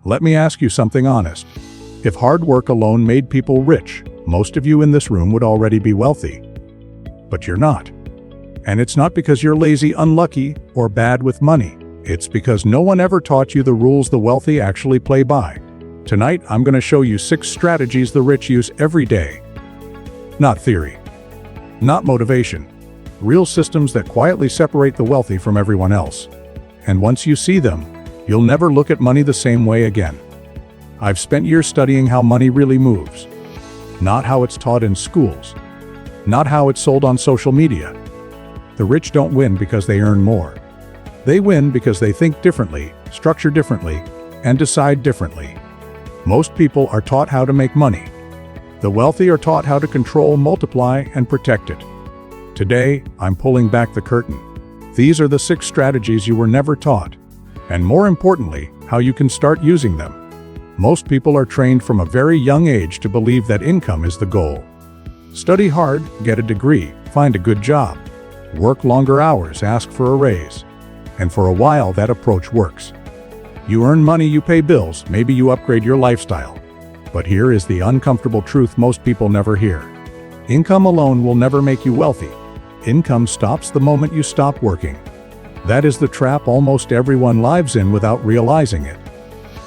Let me ask you something honest. If hard work alone made people rich, most of you in this room would already be wealthy. But you're not. And it's not because you're lazy, unlucky, or bad with money. It's because no one ever taught you the rules the wealthy actually play by. Tonight, I'm going to show you 6 strategies the rich use every day. Not theory. Not motivation. Real systems that quietly separate the wealthy from everyone else. And once you see them, you'll never look at money the same way again. I've spent years studying how money really moves. Not how it's taught in schools. Not how it's sold on social media. The rich don't win because they earn more. They win because they think differently, structure differently, and decide differently. Most people are taught how to make money. The wealthy are taught how to control, multiply, and protect it. Today, I'm pulling back the curtain. These are the 6 strategies you were never taught, and more importantly, how you can start using them. Most people are trained from a very young age to believe that income is the goal. Study hard, get a degree, find a good job. Work longer hours, ask for a raise. And for a while that approach works. You earn money, you pay bills, maybe you upgrade your lifestyle. But here is the uncomfortable truth most people never hear. Income alone will never make you wealthy. Income stops the moment you stop working. That is the trap almost everyone lives in without realizing it.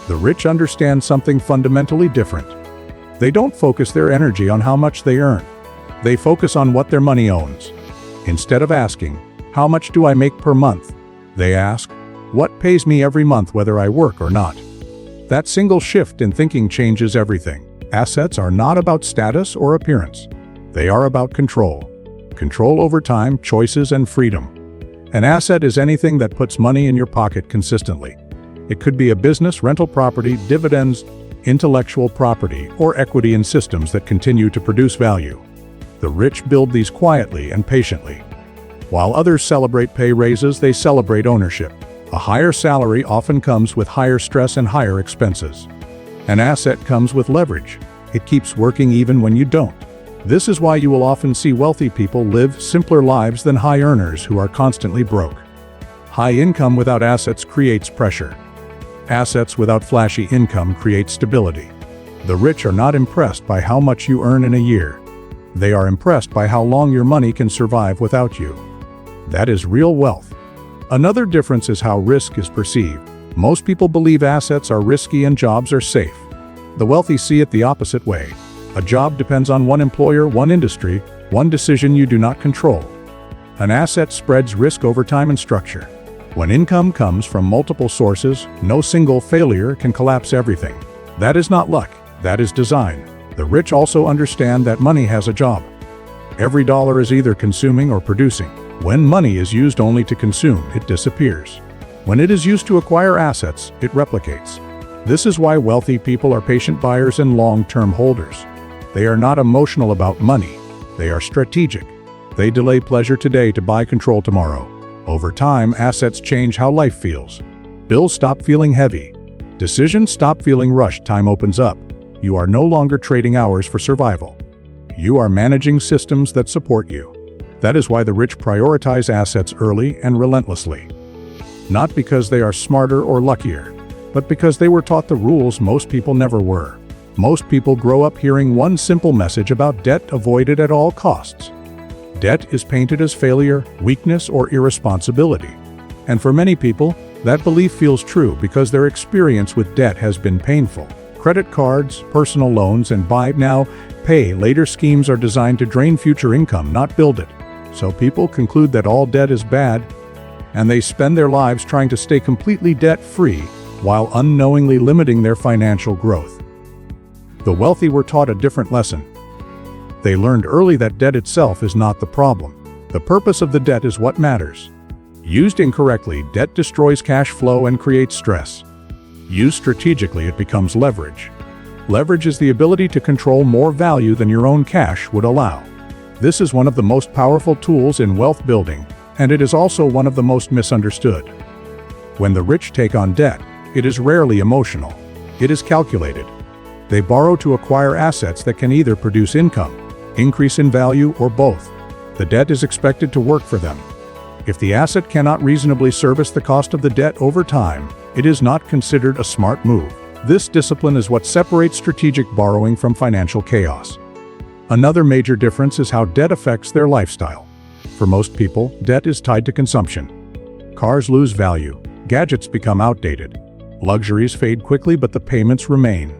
The rich understand something fundamentally different. They don't focus their energy on how much they earn. They focus on what their money owns. Instead of asking, "How much do I make per month?" they ask, "What pays me every month whether I work or not?" That single shift in thinking changes everything. Assets are not about status or appearance. They are about control. Control over time, choices, and freedom. An asset is anything that puts money in your pocket consistently. It could be a business, rental property, dividends, intellectual property, or equity in systems that continue to produce value. The rich build these quietly and patiently. While others celebrate pay raises, they celebrate ownership. A higher salary often comes with higher stress and higher expenses. An asset comes with leverage. It keeps working even when you don't. This is why you will often see wealthy people live simpler lives than high earners who are constantly broke. High income without assets creates pressure. Assets without flashy income create stability. The rich are not impressed by how much you earn in a year. They are impressed by how long your money can survive without you. That is real wealth. Another difference is how risk is perceived. Most people believe assets are risky and jobs are safe. The wealthy see it the opposite way. A job depends on one employer, one industry, one decision you do not control. An asset spreads risk over time and structure. When income comes from multiple sources, no single failure can collapse everything. That is not luck, that is design. The rich also understand that money has a job. Every dollar is either consuming or producing. When money is used only to consume, it disappears. When it is used to acquire assets, it replicates. This is why wealthy people are patient buyers and long-term holders. They are not emotional about money. They are strategic. They delay pleasure today to buy control tomorrow. Over time, assets change how life feels. Bills stop feeling heavy. Decisions stop feeling rushed. Time opens up. You are no longer trading hours for survival. You are managing systems that support you. That is why the rich prioritize assets early and relentlessly. Not because they are smarter or luckier, but because they were taught the rules most people never were. Most people grow up hearing one simple message about debt: avoid it at all costs. Debt is painted as failure, weakness, or irresponsibility. And for many people, that belief feels true because their experience with debt has been painful. Credit cards, personal loans, and buy now, pay later schemes are designed to drain future income, not build it. So people conclude that all debt is bad, and they spend their lives trying to stay completely debt-free while unknowingly limiting their financial growth. The wealthy were taught a different lesson. They learned early that debt itself is not the problem. The purpose of the debt is what matters. Used incorrectly, debt destroys cash flow and creates stress. Used strategically, it becomes leverage. Leverage is the ability to control more value than your own cash would allow. This is one of the most powerful tools in wealth building, and it is also one of the most misunderstood. When the rich take on debt, it is rarely emotional. It is calculated. They borrow to acquire assets that can either produce income, increase in value, or both. The debt is expected to work for them. If the asset cannot reasonably service the cost of the debt over time, it is not considered a smart move. This discipline is what separates strategic borrowing from financial chaos. Another major difference is how debt affects their lifestyle. For most people, debt is tied to consumption. Cars lose value, gadgets become outdated, luxuries fade quickly, but the payments remain.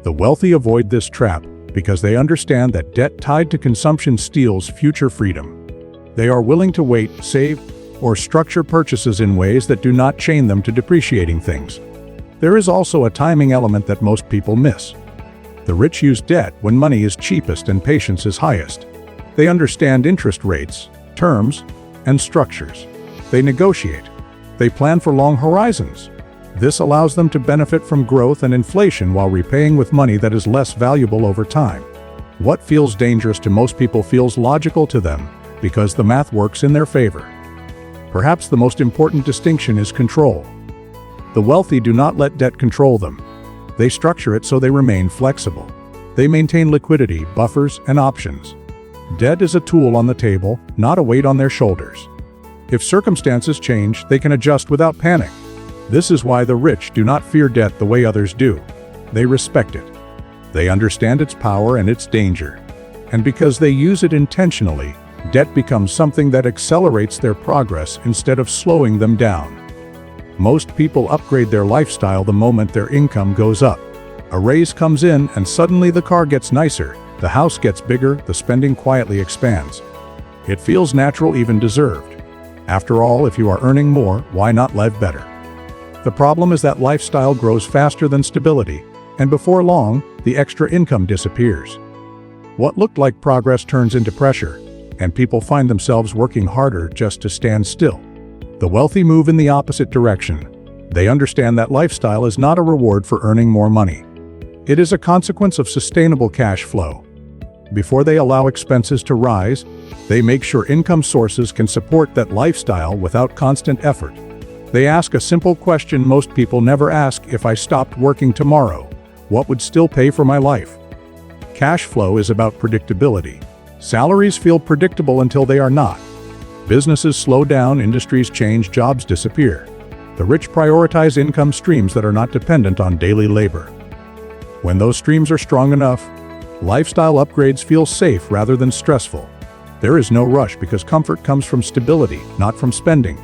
The wealthy avoid this trap because they understand that debt tied to consumption steals future freedom. They are willing to wait, save, or structure purchases in ways that do not chain them to depreciating things. There is also a timing element that most people miss. The rich use debt when money is cheapest and patience is highest. They understand interest rates, terms, and structures. They negotiate. They plan for long horizons. This allows them to benefit from growth and inflation while repaying with money that is less valuable over time. What feels dangerous to most people feels logical to them because the math works in their favor. Perhaps the most important distinction is control. The wealthy do not let debt control them. They structure it so they remain flexible. They maintain liquidity, buffers, and options. Debt is a tool on the table, not a weight on their shoulders. If circumstances change, they can adjust without panic. This is why the rich do not fear debt the way others do. They respect it. They understand its power and its danger. And because they use it intentionally, debt becomes something that accelerates their progress instead of slowing them down. Most people upgrade their lifestyle the moment their income goes up. A raise comes in and suddenly the car gets nicer, the house gets bigger, the spending quietly expands. It feels natural, even deserved. After all, if you are earning more, why not live better? The problem is that lifestyle grows faster than stability, and before long, the extra income disappears. What looked like progress turns into pressure, and people find themselves working harder just to stand still. The wealthy move in the opposite direction. They understand that lifestyle is not a reward for earning more money. It is a consequence of sustainable cash flow. Before they allow expenses to rise, they make sure income sources can support that lifestyle without constant effort. They ask a simple question most people never ask: if I stopped working tomorrow, what would still pay for my life? Cash flow is about predictability. Salaries feel predictable until they are not. Businesses slow down, industries change, jobs disappear. The rich prioritize income streams that are not dependent on daily labor. When those streams are strong enough, lifestyle upgrades feel safe rather than stressful. There is no rush because comfort comes from stability, not from spending.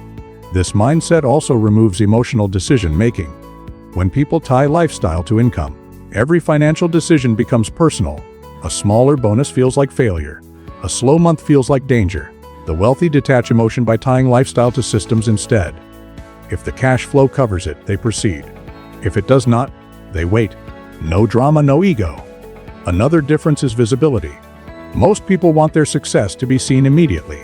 This mindset also removes emotional decision-making. When people tie lifestyle to income, every financial decision becomes personal. A smaller bonus feels like failure. A slow month feels like danger. The wealthy detach emotion by tying lifestyle to systems instead. If the cash flow covers it, they proceed. If it does not, they wait. No drama, no ego. Another difference is visibility. Most people want their success to be seen immediately.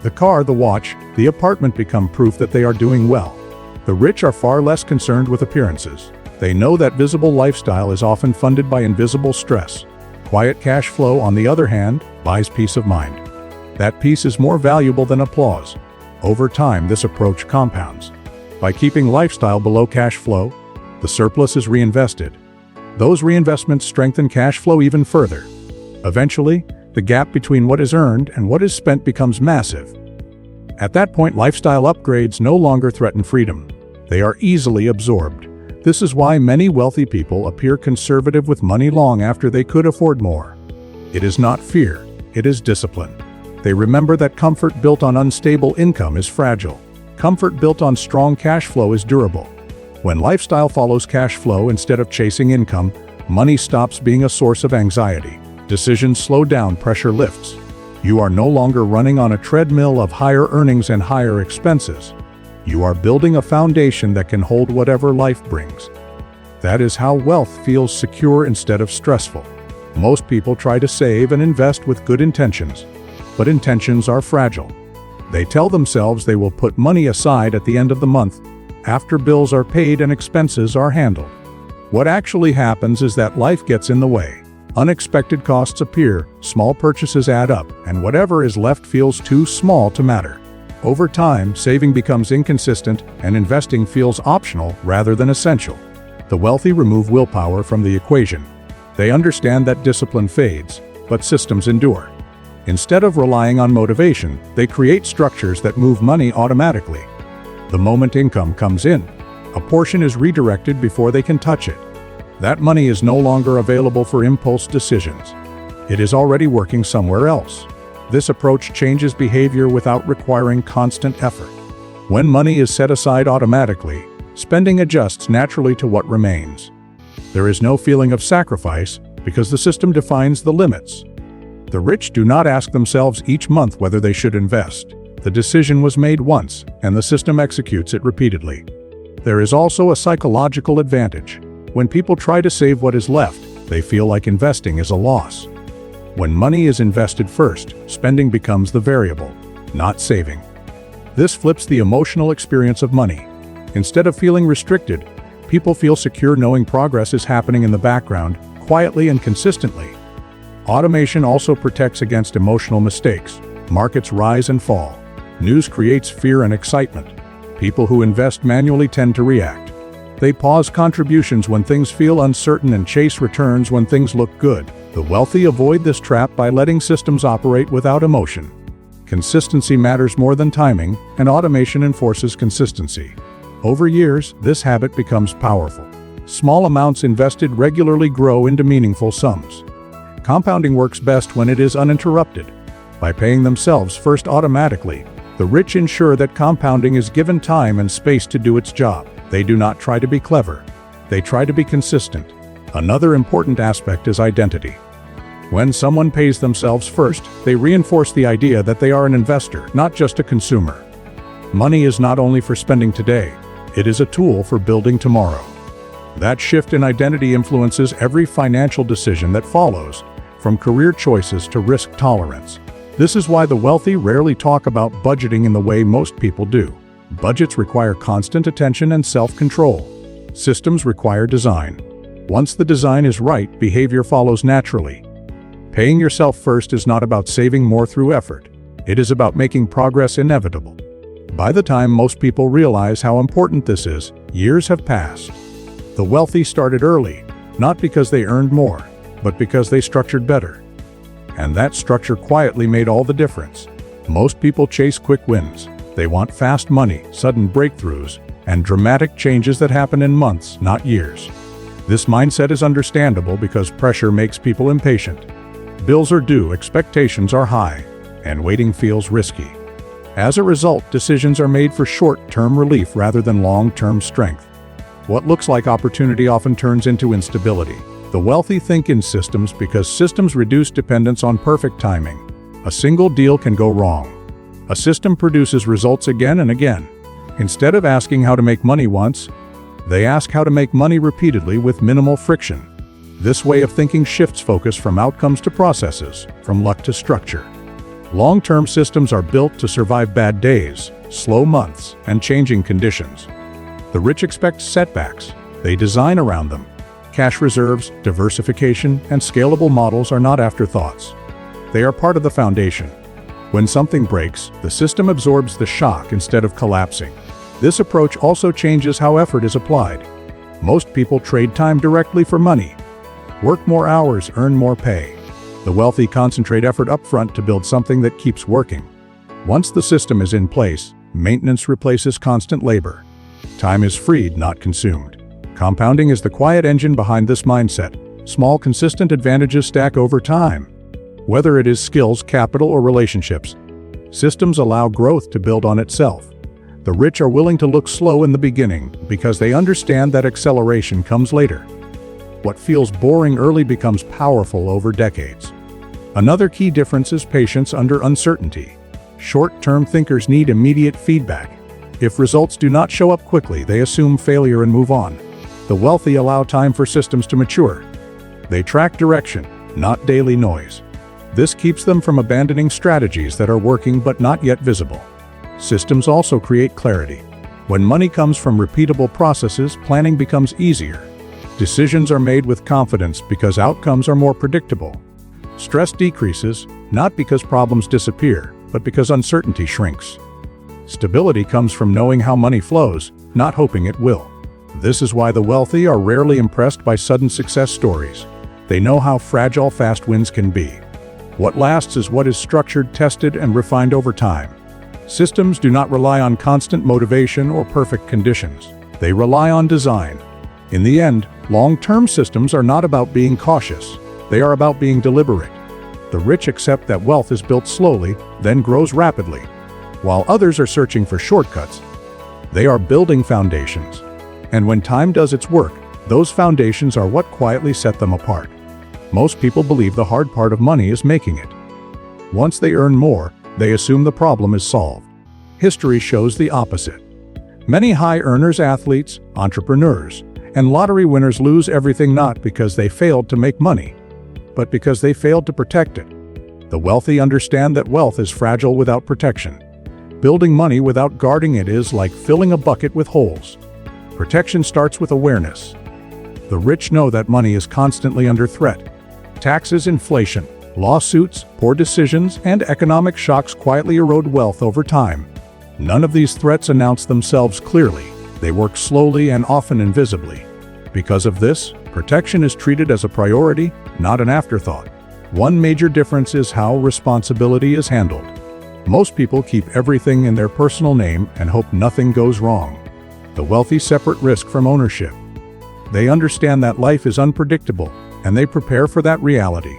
The car, the watch, the apartment become proof that they are doing well. The rich are far less concerned with appearances. They know that visible lifestyle is often funded by invisible stress. Quiet cash flow, on the other hand, buys peace of mind. That peace is more valuable than applause. Over time, this approach compounds. By keeping lifestyle below cash flow, the surplus is reinvested. Those reinvestments strengthen cash flow even further. Eventually, the gap between what is earned and what is spent becomes massive. At that point, lifestyle upgrades no longer threaten freedom. They are easily absorbed. This is why many wealthy people appear conservative with money long after they could afford more. It is not fear, it is discipline. They remember that comfort built on unstable income is fragile. Comfort built on strong cash flow is durable. When lifestyle follows cash flow instead of chasing income, money stops being a source of anxiety. Decisions slow down, pressure lifts. You are no longer running on a treadmill of higher earnings and higher expenses. You are building a foundation that can hold whatever life brings. That is how wealth feels secure instead of stressful. Most people try to save and invest with good intentions, but intentions are fragile. They tell themselves they will put money aside at the end of the month, after bills are paid and expenses are handled. What actually happens is that life gets in the way. Unexpected costs appear, small purchases add up, and whatever is left feels too small to matter. Over time, saving becomes inconsistent and investing feels optional rather than essential. The wealthy remove willpower from the equation. They understand that discipline fades, but systems endure. Instead of relying on motivation, they create structures that move money automatically. The moment income comes in, a portion is redirected before they can touch it. That money is no longer available for impulse decisions. It is already working somewhere else. This approach changes behavior without requiring constant effort. When money is set aside automatically, spending adjusts naturally to what remains. There is no feeling of sacrifice because the system defines the limits. The rich do not ask themselves each month whether they should invest. The decision was made once, and the system executes it repeatedly. There is also a psychological advantage. When people try to save what is left, they feel like investing is a loss. When money is invested first, spending becomes the variable, not saving. This flips the emotional experience of money. Instead of feeling restricted, people feel secure knowing progress is happening in the background, quietly and consistently. Automation also protects against emotional mistakes. Markets rise and fall. News creates fear and excitement. People who invest manually tend to react. They pause contributions when things feel uncertain and chase returns when things look good. The wealthy avoid this trap by letting systems operate without emotion. Consistency matters more than timing, and automation enforces consistency. Over years, this habit becomes powerful. Small amounts invested regularly grow into meaningful sums. Compounding works best when it is uninterrupted. By paying themselves first automatically, the rich ensure that compounding is given time and space to do its job. They do not try to be clever. They try to be consistent. Another important aspect is identity. When someone pays themselves first, they reinforce the idea that they are an investor, not just a consumer. Money is not only for spending today, it is a tool for building tomorrow. That shift in identity influences every financial decision that follows, from career choices to risk tolerance. This is why the wealthy rarely talk about budgeting in the way most people do. Budgets require constant attention and self-control. Systems require design. Once the design is right, behavior follows naturally. Paying yourself first is not about saving more through effort. It is about making progress inevitable. By the time most people realize how important this is, years have passed. The wealthy started early, not because they earned more, but because they structured better. And that structure quietly made all the difference. Most people chase quick wins. They want fast money, sudden breakthroughs, and dramatic changes that happen in months, not years. This mindset is understandable because pressure makes people impatient. Bills are due, expectations are high, and waiting feels risky. As a result, decisions are made for short-term relief rather than long-term strength. What looks like opportunity often turns into instability. The wealthy think in systems because systems reduce dependence on perfect timing. A single deal can go wrong. A system produces results again and again. Instead of asking how to make money once, they ask how to make money repeatedly with minimal friction. This way of thinking shifts focus from outcomes to processes, from luck to structure. Long-term systems are built to survive bad days, slow months, and changing conditions. The rich expect setbacks. They design around them. Cash reserves, diversification, and scalable models are not afterthoughts. They are part of the foundation. When something breaks, the system absorbs the shock instead of collapsing. This approach also changes how effort is applied. Most people trade time directly for money. Work more hours, earn more pay. The wealthy concentrate effort upfront to build something that keeps working. Once the system is in place, maintenance replaces constant labor. Time is freed, not consumed. Compounding is the quiet engine behind this mindset. Small, consistent advantages stack over time. Whether it is skills, capital, or relationships, systems allow growth to build on itself. The rich are willing to look slow in the beginning because they understand that acceleration comes later. What feels boring early becomes powerful over decades. Another key difference is patience under uncertainty. Short-term thinkers need immediate feedback. If results do not show up quickly, they assume failure and move on. The wealthy allow time for systems to mature. They track direction, not daily noise. This keeps them from abandoning strategies that are working but not yet visible. Systems also create clarity. When money comes from repeatable processes, planning becomes easier. Decisions are made with confidence because outcomes are more predictable. Stress decreases, not because problems disappear, but because uncertainty shrinks. Stability comes from knowing how money flows, not hoping it will. This is why the wealthy are rarely impressed by sudden success stories. They know how fragile fast wins can be. What lasts is what is structured, tested, and refined over time. Systems do not rely on constant motivation or perfect conditions. They rely on design. In the end, long-term systems are not about being cautious. They are about being deliberate. The rich accept that wealth is built slowly, then grows rapidly, while others are searching for shortcuts. They are building foundations. And when time does its work, those foundations are what quietly set them apart. Most people believe the hard part of money is making it. Once they earn more, they assume the problem is solved. History shows the opposite. Many high earners, athletes, entrepreneurs, and lottery winners lose everything not because they failed to make money, but because they failed to protect it. The wealthy understand that wealth is fragile without protection. Building money without guarding it is like filling a bucket with holes. Protection starts with awareness. The rich know that money is constantly under threat. Taxes, inflation, lawsuits, poor decisions, and economic shocks quietly erode wealth over time. None of these threats announce themselves clearly. They work slowly and often invisibly. Because of this, protection is treated as a priority, not an afterthought. One major difference is how responsibility is handled. Most people keep everything in their personal name and hope nothing goes wrong. The wealthy separate risk from ownership. They understand that life is unpredictable, and they prepare for that reality.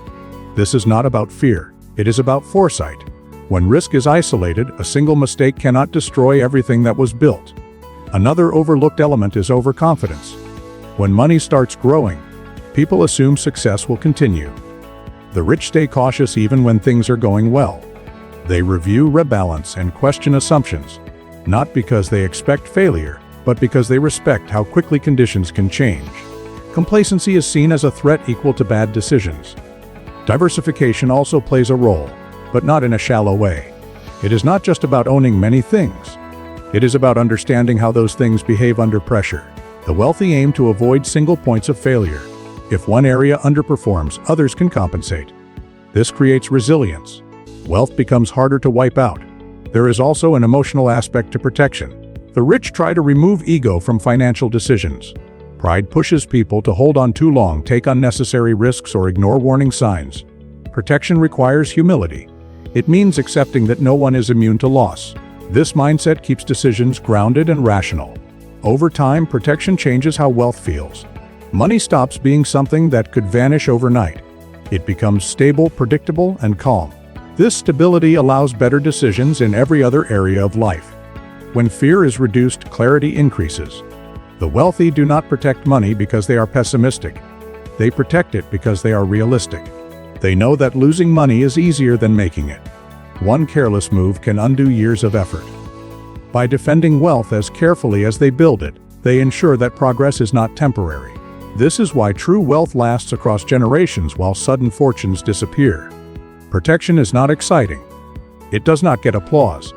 This is not about fear, it is about foresight. When risk is isolated, a single mistake cannot destroy everything that was built. Another overlooked element is overconfidence. When money starts growing, people assume success will continue. The rich stay cautious even when things are going well. They review, rebalance, and question assumptions, not because they expect failure, but because they respect how quickly conditions can change. Complacency is seen as a threat equal to bad decisions. Diversification also plays a role, but not in a shallow way. It is not just about owning many things. It is about understanding how those things behave under pressure. The wealthy aim to avoid single points of failure. If one area underperforms, others can compensate. This creates resilience. Wealth becomes harder to wipe out. There is also an emotional aspect to protection. The rich try to remove ego from financial decisions. Pride pushes people to hold on too long, take unnecessary risks, or ignore warning signs. Protection requires humility. It means accepting that no one is immune to loss. This mindset keeps decisions grounded and rational. Over time, protection changes how wealth feels. Money stops being something that could vanish overnight. It becomes stable, predictable, and calm. This stability allows better decisions in every other area of life. When fear is reduced, clarity increases. The wealthy do not protect money because they are pessimistic. They protect it because they are realistic. They know that losing money is easier than making it. One careless move can undo years of effort. By defending wealth as carefully as they build it, they ensure that progress is not temporary. This is why true wealth lasts across generations while sudden fortunes disappear. Protection is not exciting. It does not get applause.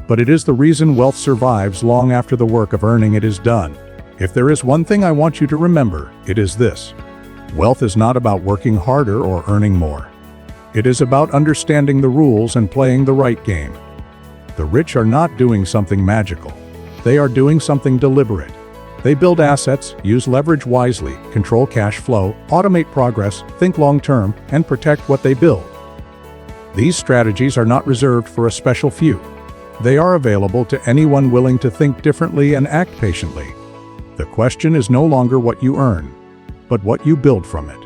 But it is the reason wealth survives long after the work of earning it is done. If there is one thing I want you to remember, it is this. Wealth is not about working harder or earning more. It is about understanding the rules and playing the right game. The rich are not doing something magical. They are doing something deliberate. They build assets, use leverage wisely, control cash flow, automate progress, think long-term, and protect what they build. These strategies are not reserved for a special few. They are available to anyone willing to think differently and act patiently. The question is no longer what you earn, but what you build from it.